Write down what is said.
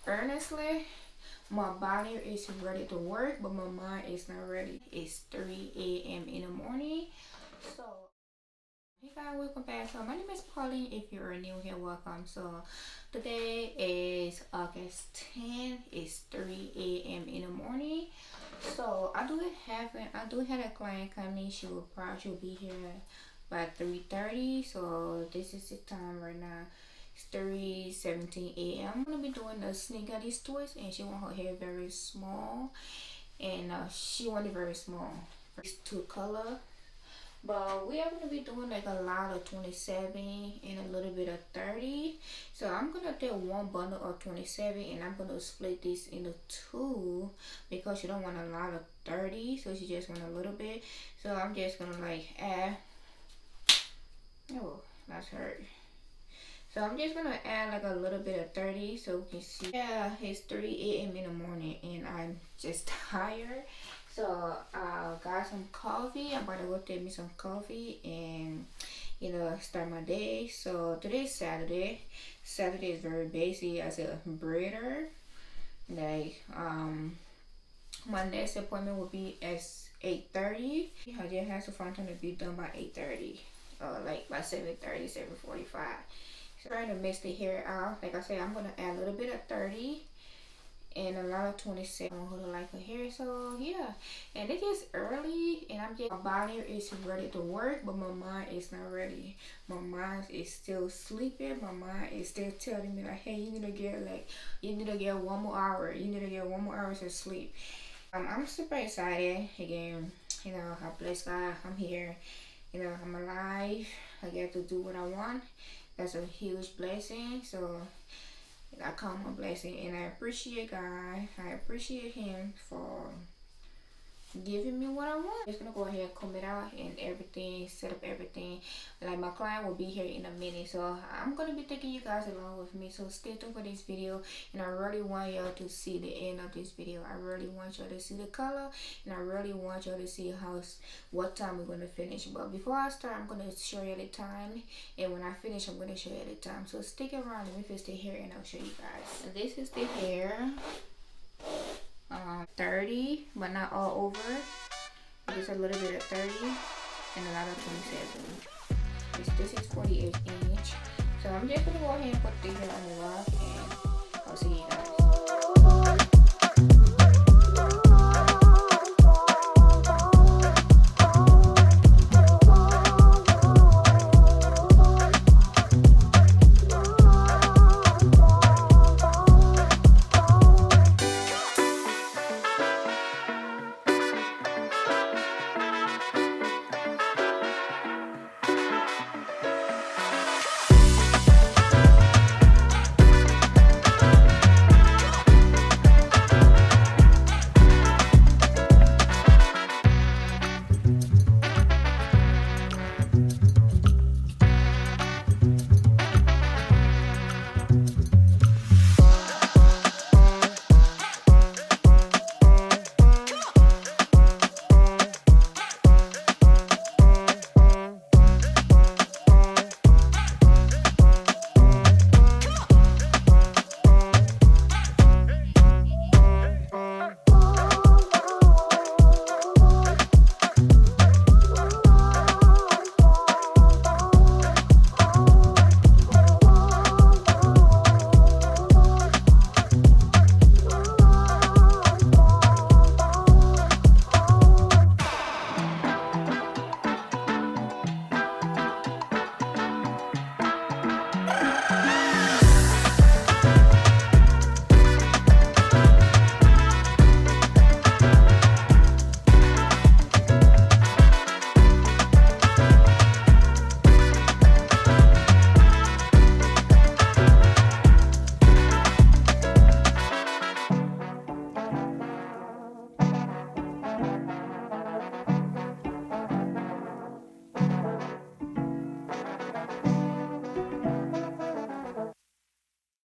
Honestly, my body is ready to work, but my mind is not ready. It's 3 a.m. in the morning. So, hey guys, welcome back. So, my name is Pauline. If you're new here, welcome. So, today is August 10th. It's 3 a.m. in the morning. So, I do have a client coming. She'll be here by 3:30. So, this is the time right now. It's 3:17 a.m. I'm gonna be doing the Senegalese twist, and she want her hair very small, and she want it very small. It's two color, but we are gonna be doing like a lot of 27 and a little bit of 30. So I'm gonna take one bundle of 27, and I'm gonna split this into two because she don't want a lot of 30, so she just want a little bit. So I'm just gonna like add. Oh, that's hurt. So I'm just gonna add like a little bit of 30 so we can see. Yeah, it's 3 a.m. in the morning and I'm just tired. So I got some coffee. I'm about to go take me some coffee and start my day. So today's Saturday. Saturday is very busy as a braider. Like my next appointment will be at 8:30. I just have to find time to be done by 8:30. Like by 7:30, 7:45. Trying to mix the hair out. Like I said, I'm gonna add a little bit of 30 and a lot of 27 who like her hair. So yeah, and it is early and my body is ready to work, but my mind is not ready. My mind is still sleeping. My mind is still telling me like, hey, you need to get one more hour. You need to get one more hour of sleep. I'm super excited again. I bless God I'm here. I'm alive. I get to do what I want. That's a huge blessing. So I count my blessing, and I appreciate God. I appreciate Him for giving me what I want. I'm just gonna go ahead and comb it out and everything, set up everything. Like my client will be here in a minute, so I'm gonna be taking you guys along with me. So stay tuned for this video, and I really want y'all to see the end of this video. I really want y'all to see the color, and I really want y'all to see what time we're gonna finish. But before I start, I'm gonna show you the time, and when I finish, I'm gonna show you the time. So stick around with this the hair, and I'll show you guys. And this is the hair. 30, but not all over. Just a little bit of 30 and a lot of 27. This is 48 inch. So I'm just gonna go ahead and put the hair on the rock